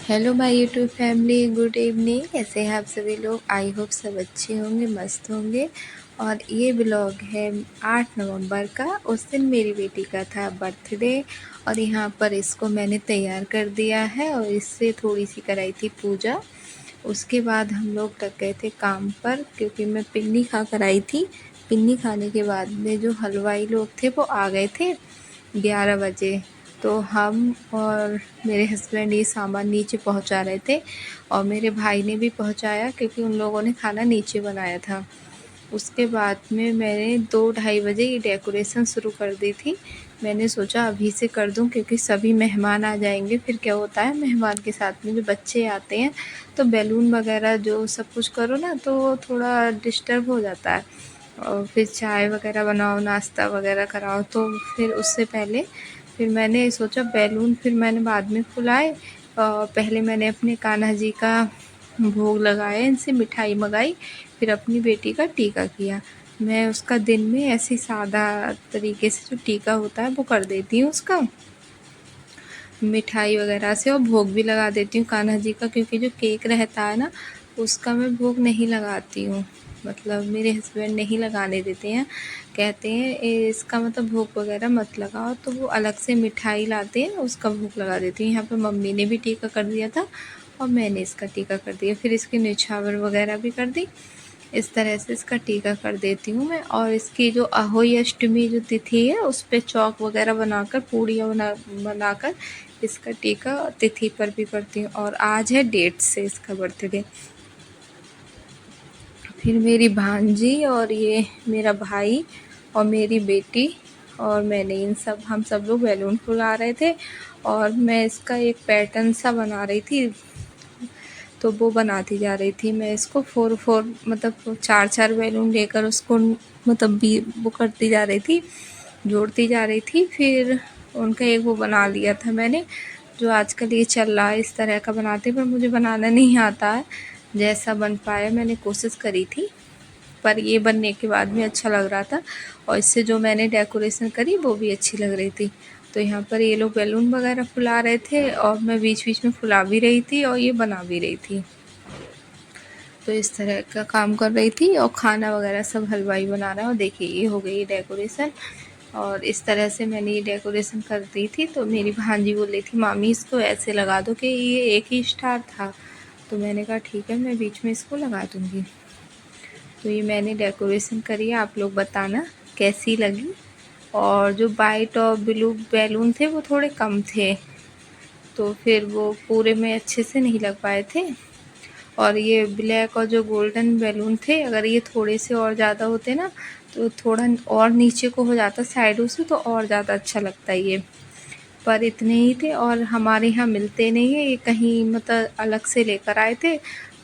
Hello my YouTube family, good evening. कैसे हैं आप सभी लोग? आई होप सब अच्छे होंगे, मस्त होंगे। और ये ब्लॉग है 8 नवंबर का। उस दिन मेरी बेटी का था बर्थडे और यहाँ पर इसको मैंने तैयार कर दिया है और इससे थोड़ी सी कराई थी पूजा। उसके बाद हम लोग लग गए थे काम पर, क्योंकि मैं पिन्नी खा कर आई थी। पिन्नी खाने के बाद में जो हलवाई लोग थे वो आ गए थे 11 बजे। तो हम और मेरे हस्बैंड ये सामान नीचे पहुंचा रहे थे और मेरे भाई ने भी पहुंचाया, क्योंकि उन लोगों ने खाना नीचे बनाया था। उसके बाद में मैंने 2-2:30 बजे ये डेकोरेशन शुरू कर दी थी। मैंने सोचा अभी से कर दूं, क्योंकि सभी मेहमान आ जाएंगे। फिर क्या होता है, मेहमान के साथ में जो बच्चे आते हैं तो बैलून वगैरह जो सब कुछ करो ना, तो थोड़ा डिस्टर्ब हो जाता है। और फिर चाय वगैरह बनाओ, नाश्ता वगैरह कराओ, तो फिर उससे पहले फिर मैंने सोचा बैलून फिर मैंने बाद में फुलाए। पहले मैंने अपने कान्हा जी का भोग लगाया, इनसे मिठाई मंगाई, फिर अपनी बेटी का टीका किया। मैं उसका दिन में ऐसे सादा तरीके से जो टीका होता है वो कर देती हूँ उसका, मिठाई वगैरह से, और भोग भी लगा देती हूँ कान्हा जी का, क्योंकि जो केक रहता है ना उसका मैं भोग नहीं लगाती हूँ। मतलब मेरे हस्बैंड नहीं लगाने देते हैं, कहते हैं इसका मतलब भोग वगैरह मत लगाओ, तो वो अलग से मिठाई लाते हैं उसका भोग लगा देती हूँ। यहाँ पे मम्मी ने भी टीका कर दिया था और मैंने इसका टीका कर दिया, फिर इसकी निछावर वगैरह भी कर दी। इस तरह से इसका टीका कर देती हूँ मैं। और इसकी जो अहोई अष्टमी जो तिथि है उस पर चौक वगैरह बनाकर, पूड़ियाँ बनाकर इसका टीका तिथि पर भी करती हूँ। और आज है डेट से इसका बर्थडे। फिर मेरी भांजी और ये मेरा भाई और मेरी बेटी और मैंने हम सब लोग बैलून फुला रहे थे। और मैं इसका एक पैटर्न सा बना रही थी, तो वो बनाती जा रही थी। मैं इसको 4-4 मतलब 4-4 बैलून लेकर उसको मतलब भी वो करती जा रही थी, जोड़ती जा रही थी। फिर उनका एक वो बना लिया था मैंने, जो आजकल ये चल रहा है इस तरह का बनाते, पर मुझे बनाना नहीं आता है। जैसा बन पाया मैंने कोशिश करी थी, पर ये बनने के बाद भी अच्छा लग रहा था। और इससे जो मैंने डेकोरेशन करी वो भी अच्छी लग रही थी। तो यहाँ पर ये लोग बैलून वगैरह फुला रहे थे और मैं बीच बीच में फुला भी रही थी और ये बना भी रही थी। तो इस तरह का काम कर रही थी और खाना वगैरह सब हलवाई बना रहा है। और देखिए ये हो गई डेकोरेशन, और इस तरह से मैंने ये डेकोरेशन कर दी थी। तो मेरी भांजी बोल रही थी मामी इसको ऐसे लगा दो कि ये एक ही स्टार था। तो मैंने कहा ठीक है, मैं बीच में इसको लगा दूँगी। तो ये मैंने डेकोरेशन करी है, आप लोग बताना कैसी लगी। और जो वाइट और ब्लू बैलून थे वो थोड़े कम थे, तो फिर वो पूरे में अच्छे से नहीं लग पाए थे। और ये ब्लैक और जो गोल्डन बैलून थे, अगर ये थोड़े से और ज़्यादा होते ना तो थोड़ा और नीचे को हो जाता साइडों से, तो और ज़्यादा अच्छा लगता है ये। पर इतने ही थे और हमारे यहाँ मिलते नहीं है ये, कहीं मतलब अलग से लेकर आए थे,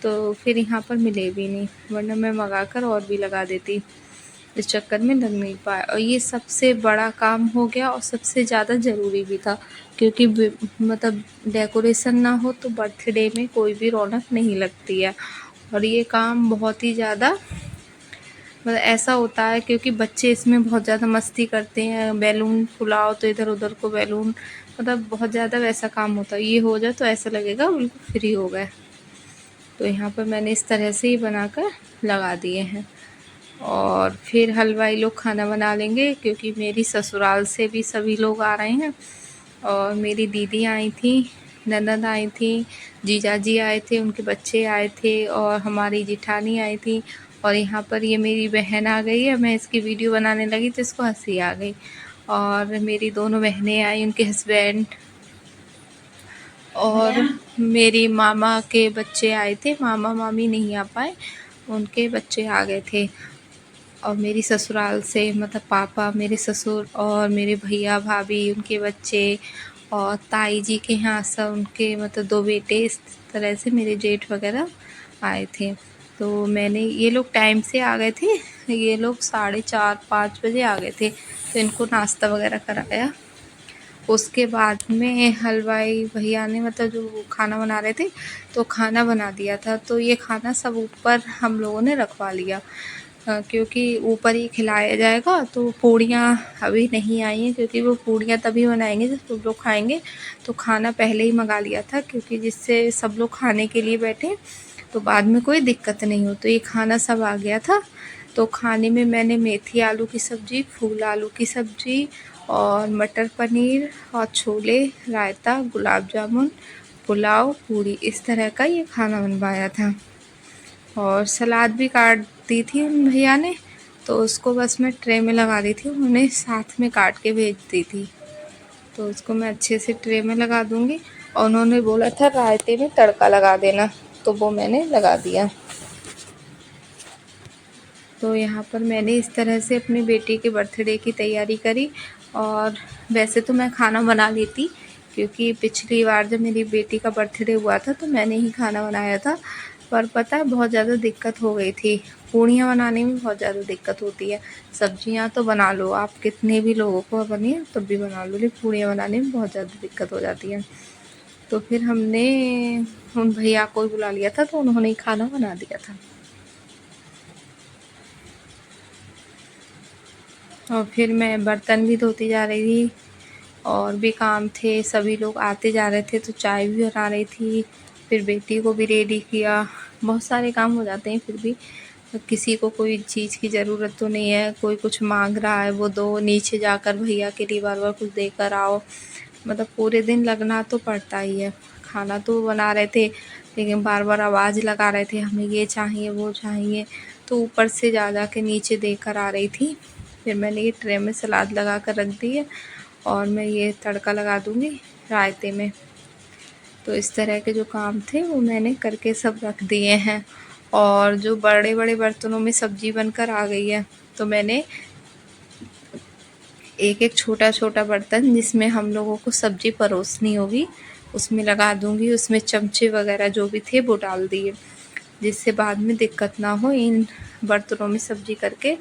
तो फिर यहाँ पर मिले भी नहीं, वरना मैं मंगा कर और भी लगा देती। इस चक्कर में लग नहीं पाया और ये सबसे बड़ा काम हो गया और सबसे ज़्यादा ज़रूरी भी था, क्योंकि मतलब डेकोरेशन ना हो तो बर्थडे में कोई भी रौनक नहीं लगती है। और ये काम बहुत ही ज़्यादा मतलब ऐसा होता है, क्योंकि बच्चे इसमें बहुत ज़्यादा मस्ती करते हैं, बैलून फुलाओ तो इधर उधर को बैलून, मतलब बहुत ज़्यादा वैसा काम होता है। ये हो जाए तो ऐसा लगेगा बिल्कुल फ्री हो गए। तो यहाँ पर मैंने इस तरह से ही बनाकर लगा दिए हैं। और फिर हलवाई लोग खाना बना लेंगे, क्योंकि मेरी ससुराल से भी सभी लोग आ रहे हैं। और मेरी दीदी आई थी, ननद आई थी, जीजाजी आए थे, उनके बच्चे आए थे और हमारी जिठानी आई थी। और यहाँ पर ये मेरी बहन आ गई है, मैं इसकी वीडियो बनाने लगी तो इसको हंसी आ गई। और मेरी दोनों बहनें आई, उनके हस्बैंड, और मेरी मामा के बच्चे आए थे। मामा मामी नहीं आ पाए, उनके बच्चे आ गए थे। और मेरी ससुराल से मतलब पापा, मेरे ससुर और मेरे भैया भाभी, उनके बच्चे, और ताई जी के यहाँ सब उनके मतलब 2 बेटे, इस तरह से मेरे जेठ वगैरह आए थे। तो मैंने ये लोग टाइम से आ गए थे, ये लोग 4:30-5 बजे आ गए थे, तो इनको नाश्ता वगैरह कराया। उसके बाद में हलवाई भैया ने मतलब जो खाना बना रहे थे तो खाना बना दिया था, तो ये खाना सब ऊपर हम लोगों ने रखवा लिया। क्योंकि ऊपर ही खिलाया जाएगा। तो पूड़ियाँ अभी नहीं आई हैं, क्योंकि वो पूड़ियाँ तभी बनाएंगे जब सब लोग खाएंगे। तो खाना पहले ही मंगा लिया था, क्योंकि जिससे सब लोग खाने के लिए बैठे तो बाद में कोई दिक्कत नहीं हो। तो ये खाना सब आ गया था। तो खाने में मैंने मेथी आलू की सब्ज़ी, फूल आलू की सब्ज़ी और मटर पनीर और छोले, रायता, गुलाब जामुन, पुलाव, पूड़ी, इस तरह का ये खाना बनवाया था। और सलाद भी काट दी थी उन भैया ने, तो उसको बस मैं ट्रे में लगा दी थी, उन्होंने साथ में काट के भेज दी थी। तो उसको मैं अच्छे से ट्रे में लगा दूँगी। और उन्होंने बोला था रायते में तड़का लगा देना, तो वो मैंने लगा दिया। तो यहाँ पर मैंने इस तरह से अपनी बेटी के बर्थडे की तैयारी करी। और वैसे तो मैं खाना बना लेती, क्योंकि पिछली बार जब मेरी बेटी का बर्थडे हुआ था तो मैंने ही खाना बनाया था। पर पता है बहुत ज़्यादा दिक्कत हो गई थी, पूड़ियाँ बनाने में बहुत ज़्यादा दिक्कत होती है। सब्जियाँ तो बना लो आप, कितने भी लोगों को बनिए तब भी बना लो, लेकिन पूड़ियाँ बनाने में बहुत ज़्यादा दिक्कत हो जाती है। तो फिर हमने उन भैया को बुला लिया था, तो उन्होंने ही खाना बना दिया था। और फिर मैं बर्तन भी धोती जा रही थी, और भी काम थे, सभी लोग आते जा रहे थे, तो चाय भी बना रही थी। फिर बेटी को भी रेडी किया। बहुत सारे काम हो जाते हैं, फिर भी किसी को कोई चीज़ की ज़रूरत तो नहीं है, कोई कुछ मांग रहा है वो दो, नीचे जाकर भैया के लिए बार बार कुछ देकर आओ, मतलब पूरे दिन लगना तो पड़ता ही है। खाना तो बना रहे थे, लेकिन बार बार आवाज़ लगा रहे थे हमें ये चाहिए वो चाहिए, तो ऊपर से जा जा के नीचे देकर आ रही थी। फिर मैंने ये ट्रे में सलाद लगा कर रख दी है, और मैं ये तड़का लगा दूँगी रायते में। तो इस तरह के जो काम थे वो मैंने करके सब रख दिए हैं। और जो बड़े बड़े बर्तनों में सब्ज़ी बनकर आ गई है, तो मैंने एक एक छोटा छोटा बर्तन जिसमें हम लोगों को सब्ज़ी परोसनी होगी उसमें लगा दूँगी। उसमें चमचे वगैरह जो भी थे वो डाल दिए, जिससे बाद में दिक्कत ना हो इन बर्तनों में सब्ज़ी करके।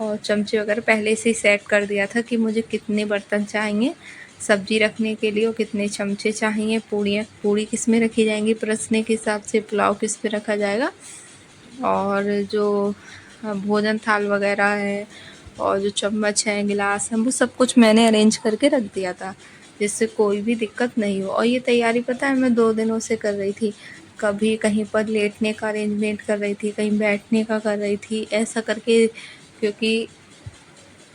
और चमचे वगैरह पहले से ही सेट कर दिया था कि मुझे कितने बर्तन चाहिए सब्ज़ी रखने के लिए और कितने चमचे चाहिए, पूड़ी किस में रखी जाएंगी परसने के हिसाब से, पुलाव किस पे रखा जाएगा, और जो भोजन थाल वगैरह है और जो चम्मच हैं, गिलास हैं, वो सब कुछ मैंने अरेंज करके रख दिया था, जिससे कोई भी दिक्कत नहीं हो। और ये तैयारी पता है मैं 2 दिनों से कर रही थी। कभी कहीं पर लेटने का अरेंजमेंट कर रही थी, कहीं बैठने का कर रही थी, ऐसा करके, क्योंकि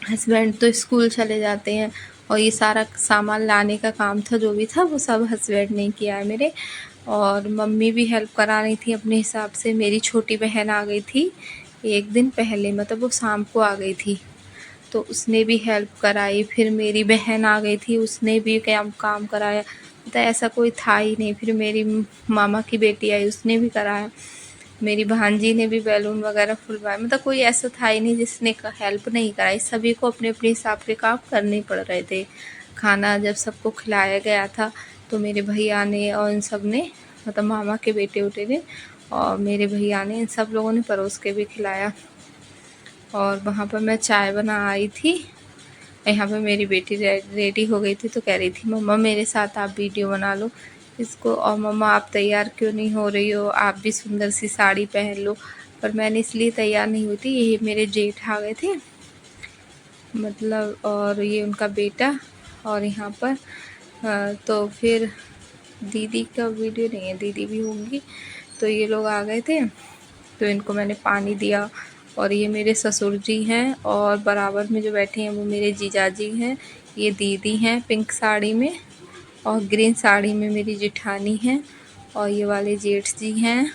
हस्बैंड तो स्कूल चले जाते हैं। और ये सारा सामान लाने का काम था, जो भी था वो सब हस्बैंड ने किया है मेरे। और मम्मी भी हेल्प करा रही थी अपने हिसाब से। मेरी छोटी बहन आ गई थी 1 दिन पहले, मतलब वो शाम को आ गई थी, तो उसने भी हेल्प कराई। फिर मेरी बहन आ गई थी, उसने भी काम कराया, मतलब ऐसा कोई था ही नहीं। फिर मेरी मामा की बेटी आई, उसने भी कराया। मेरी भांजी ने भी बैलून वगैरह फुलवाए, मतलब कोई ऐसा था ही नहीं जिसने हेल्प नहीं कराई। सभी को अपने अपने हिसाब के काम करने पड़ रहे थे। खाना जब सबको खिलाया गया था तो मेरे भैया ने और इन सब ने, मतलब मामा के बेटे उटे ने और मेरे भैया ने, इन सब लोगों ने परोस के भी खिलाया। और वहाँ पर मैं चाय बना आई थी। यहाँ पे मेरी बेटी रेडी हो गई थी, तो कह रही थी मम्मा मेरे साथ आप वीडियो बना लो इसको, और मम्मा आप तैयार क्यों नहीं हो रही हो, आप भी सुंदर सी साड़ी पहन लो। पर मैंने इसलिए तैयार नहीं हुई थी, ये मेरे जेठ आ गए थे मतलब, और ये उनका बेटा, और यहाँ पर तो फिर दीदी का वीडियो नहीं है, दीदी भी होंगी, तो ये लोग आ गए थे, तो इनको मैंने पानी दिया। और ये मेरे ससुर जी हैं, और बराबर में जो बैठे हैं वो मेरे जीजा जी हैं। ये दीदी हैं पिंक साड़ी में, और ग्रीन साड़ी में मेरी जेठानी हैं, और ये वाले जेठ जी हैं,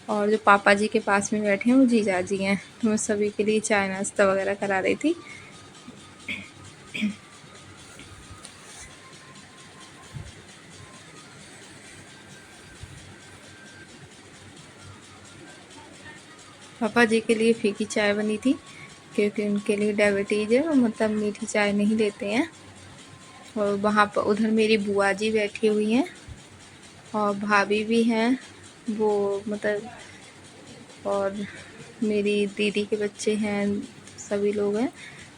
और जो पापा जी के पास में बैठे हैं वो जीजा जी हैं। तो मैं सभी के लिए चाय नाश्ता वगैरह करा रही थी। पापा जी के लिए फीकी चाय बनी थी, क्योंकि उनके लिए डायबिटीज़ है, वो मतलब मीठी चाय नहीं लेते हैं। और वहाँ पर उधर मेरी बुआ जी बैठी हुई हैं, और भाभी भी हैं वो, मतलब, और मेरी दीदी के बच्चे हैं, सभी लोग हैं।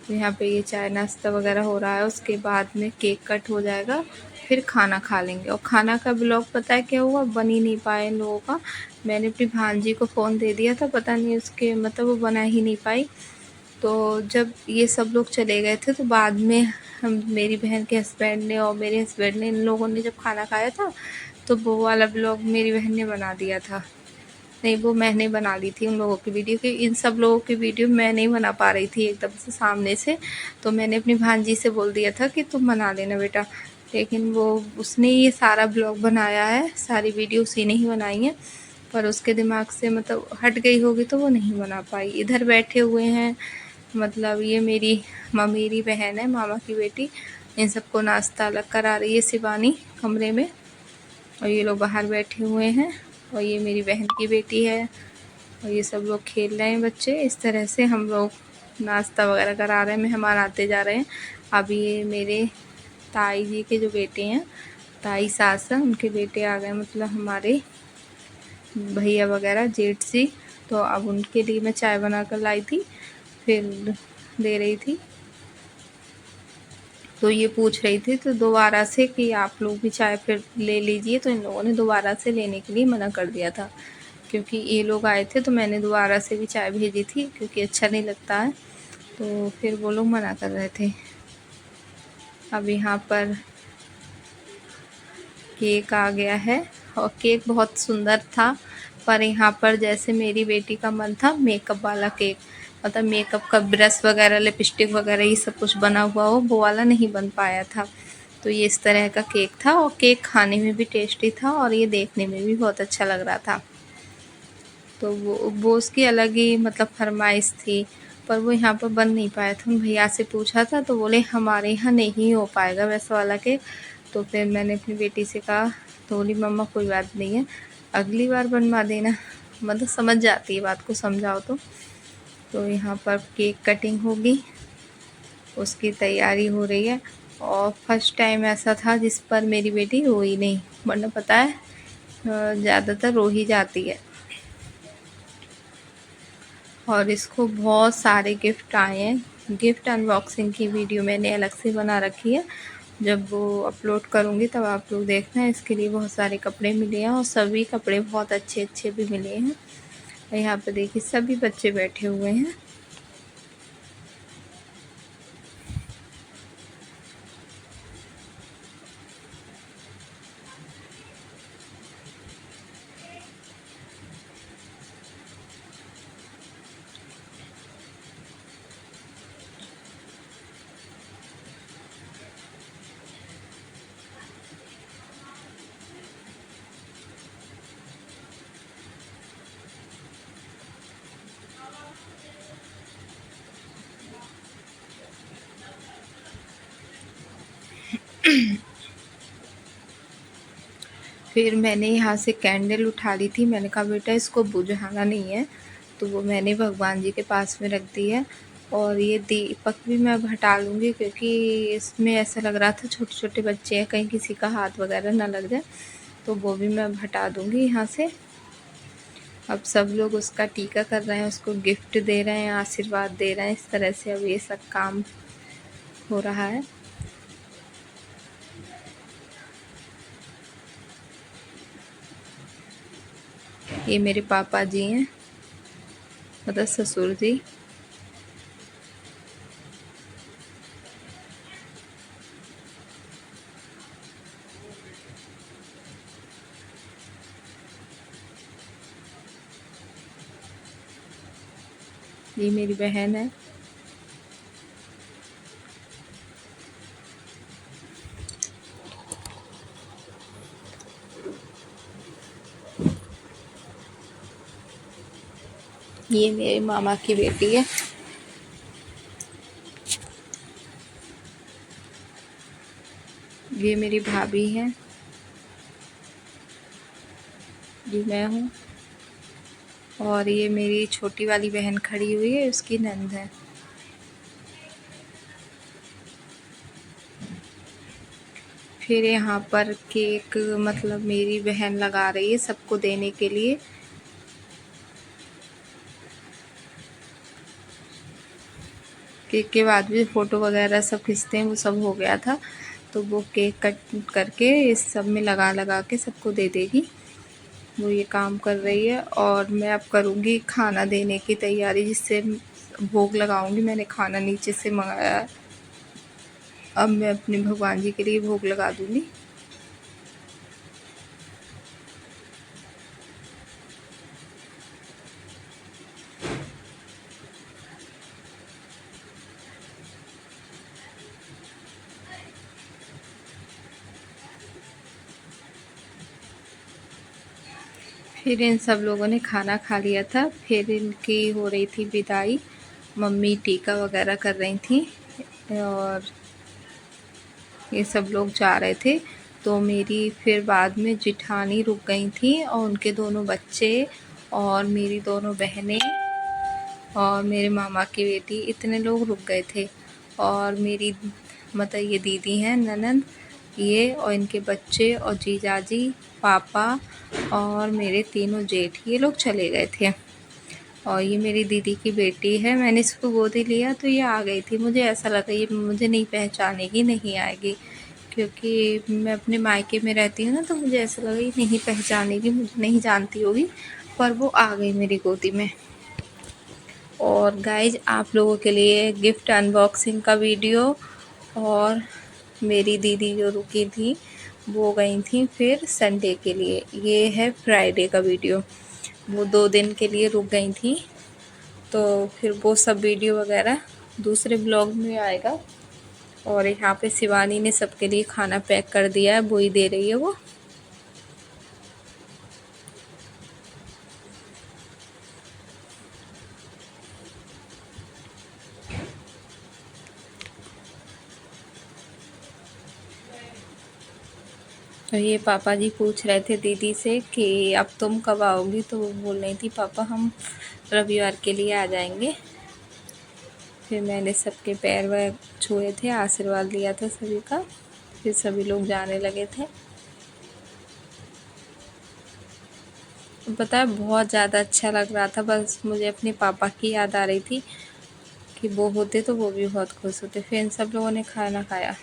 तो यहाँ पे ये चाय नाश्ता वगैरह हो रहा है, उसके बाद में केक कट हो जाएगा, फिर खाना खा लेंगे। और खाना का ब्लॉग पता है क्या हुआ, बन ही नहीं पाया इन लोगों का। मैंने अपनी भांजी को फ़ोन दे दिया था, पता नहीं उसके मतलब वो बना ही नहीं पाई। तो जब ये सब लोग चले गए थे तो बाद में हम मेरी बहन के हस्बैंड ने और मेरे हस्बैंड ने, इन लोगों ने जब खाना खाया था तो वो वाला ब्लॉग मेरी बहन ने बना दिया था। नहीं, वो मैंने बना ली थी उन लोगों की वीडियो, कि इन सब लोगों की वीडियो मैं नहीं बना पा रही थी एकदम से सामने से। तो मैंने अपनी भांजी से बोल दिया था कि तुम बना लेना बेटा, लेकिन वो उसने ये सारा ब्लॉग बनाया है, सारी वीडियो उसी ने ही बनाई है, पर उसके दिमाग से मतलब हट गई होगी तो वो नहीं बना पाई। इधर बैठे हुए हैं, मतलब ये मेरी बहन है, मामा की बेटी, इन सबको नाश्ता अलग करा रही है शिवानी कमरे में, और ये लोग बाहर बैठे हुए हैं। और ये मेरी बहन की बेटी है, और ये सब लोग खेल रहे हैं बच्चे। इस तरह से हम लोग नाश्ता वगैरह करा रहे हैं, मेहमान आते जा रहे हैं। अभी ये मेरे ताई जी के जो बेटे हैं, ताई सास हैं, उनके बेटे आ गए, मतलब हमारे भैया वगैरह जेठ जी। तो अब उनके लिए मैं चाय बना कर लाई थी, फिर दे रही थी। तो ये पूछ रही थी तो दोबारा से कि आप लोग भी चाय फिर ले लीजिए, तो इन लोगों ने दोबारा से लेने के लिए मना कर दिया था, क्योंकि ये लोग आए थे तो मैंने दोबारा से भी चाय भेजी थी, क्योंकि अच्छा नहीं लगता है। तो फिर वो लोग मना कर रहे थे। अब यहाँ पर केक आ गया है, और केक बहुत सुंदर था, पर यहाँ पर जैसे मेरी बेटी का मन था मेकअप वाला केक, मतलब मेकअप का ब्रश वगैरह, लिपस्टिक वगैरह ये सब कुछ बना हुआ हो, वो वाला नहीं बन पाया था। तो ये इस तरह का केक था, और केक खाने में भी टेस्टी था और ये देखने में भी बहुत अच्छा लग रहा था। तो वो उसकी अलग ही मतलब फरमाइश थी, पर वो यहाँ पर बन नहीं पाया था। भैया से पूछा था तो बोले हमारे यहाँ नहीं हो पाएगा वैसा वाला केक। तो फिर मैंने अपनी बेटी से कहा, तो बोली मम्मा कोई बात नहीं है, अगली बार बनवा देना, मतलब समझ जाती है बात को, समझाओ तो। तो यहाँ पर केक कटिंग होगी, उसकी तैयारी हो रही है। और फर्स्ट टाइम ऐसा था जिस पर मेरी बेटी रोई नहीं, वरना पता है ज़्यादातर रो ही जाती है। और इसको बहुत सारे गिफ्ट आए हैं। गिफ्ट अनबॉक्सिंग की वीडियो मैंने अलग से बना रखी है, जब वो अपलोड करूँगी तब आप लोग देखना। इसके लिए बहुत सारे कपड़े मिले हैं, और सभी कपड़े बहुत अच्छे अच्छे भी मिले हैं। और यहाँ पे देखिए सभी बच्चे बैठे हुए हैं। फिर मैंने यहाँ से कैंडल उठा ली थी, मैंने कहा बेटा इसको बुझाना नहीं है, तो वो मैंने भगवान जी के पास में रख दी है। और ये दीपक भी मैं अब हटा लूँगी, क्योंकि इसमें ऐसा लग रहा था छोटे छोटे बच्चे हैं, कहीं किसी का हाथ वगैरह ना लग जाए, तो वो भी मैं अब हटा दूँगी यहाँ से। अब सब लोग उसका टीका कर रहे हैं, उसको गिफ्ट दे रहे हैं, आशीर्वाद दे रहे हैं, इस तरह से अब ये सब काम हो रहा है। ये मेरे पापा जी हैं, मतलब ससुर जी। ये मेरी बहन है। ये मेरे मामा की बेटी है। ये मेरी भाभी है। ये मैं हूँ। और ये मेरी छोटी वाली बहन खड़ी हुई है, उसकी नंद है। फिर यहाँ पर केक मतलब मेरी बहन लगा रही है सबको देने के लिए। केक के बाद भी फ़ोटो वगैरह सब खींचते हैं, वो सब हो गया था। तो वो केक कट करके इस सब में लगा लगा के सबको दे देगी। वो ये काम कर रही है और मैं अब करूँगी खाना देने की तैयारी, जिससे भोग लगाऊंगी। मैंने खाना नीचे से मंगाया है, अब मैं अपने भगवान जी के लिए भोग लगा दूँगी। फिर इन सब लोगों ने खाना खा लिया था, फिर इनकी हो रही थी विदाई। मम्मी टीका वगैरह कर रही थी और ये सब लोग जा रहे थे। तो मेरी फिर बाद में जिठानी रुक गई थी और उनके दोनों बच्चे और मेरी दोनों बहनें और मेरे मामा की बेटी, इतने लोग रुक गए थे। और मेरी मतलब ये दीदी हैं ननंद, ये और इनके बच्चे और जीजाजी, पापा और मेरे तीनों जेठ, ये लोग चले गए थे। और ये मेरी दीदी की बेटी है, मैंने इसको गोदी लिया तो ये आ गई थी। मुझे ऐसा लगा ये मुझे नहीं पहचानेगी, नहीं आएगी, क्योंकि मैं अपने मायके में रहती हूँ ना, तो मुझे ऐसा लगा ये नहीं पहचानेगी, मुझे नहीं जानती होगी, पर वो आ गई मेरी गोदी में। और गाइज आप लोगों के लिए गिफ्ट अनबॉक्सिंग का वीडियो, और मेरी दीदी जो रुकी थी वो गई थी फिर संडे के लिए, ये है फ्राइडे का वीडियो। वो 2 दिन के लिए रुक गई थी, तो फिर वो सब वीडियो वगैरह दूसरे ब्लॉग में आएगा। और यहाँ पे शिवानी ने सबके लिए खाना पैक कर दिया है, वो ही दे रही है वो। तो ये पापा जी पूछ रहे थे दीदी से कि अब तुम कब आओगी, तो वो बोल रही थी पापा हम रविवार के लिए आ जाएंगे। फिर मैंने सबके पैर वैर छुए थे, आशीर्वाद लिया था सभी का, फिर सभी लोग जाने लगे थे। पता है बहुत ज़्यादा अच्छा लग रहा था, बस मुझे अपने पापा की याद आ रही थी कि वो होते तो वो भी बहुत खुश होते। फिर इन सब लोगों ने खाना खाया।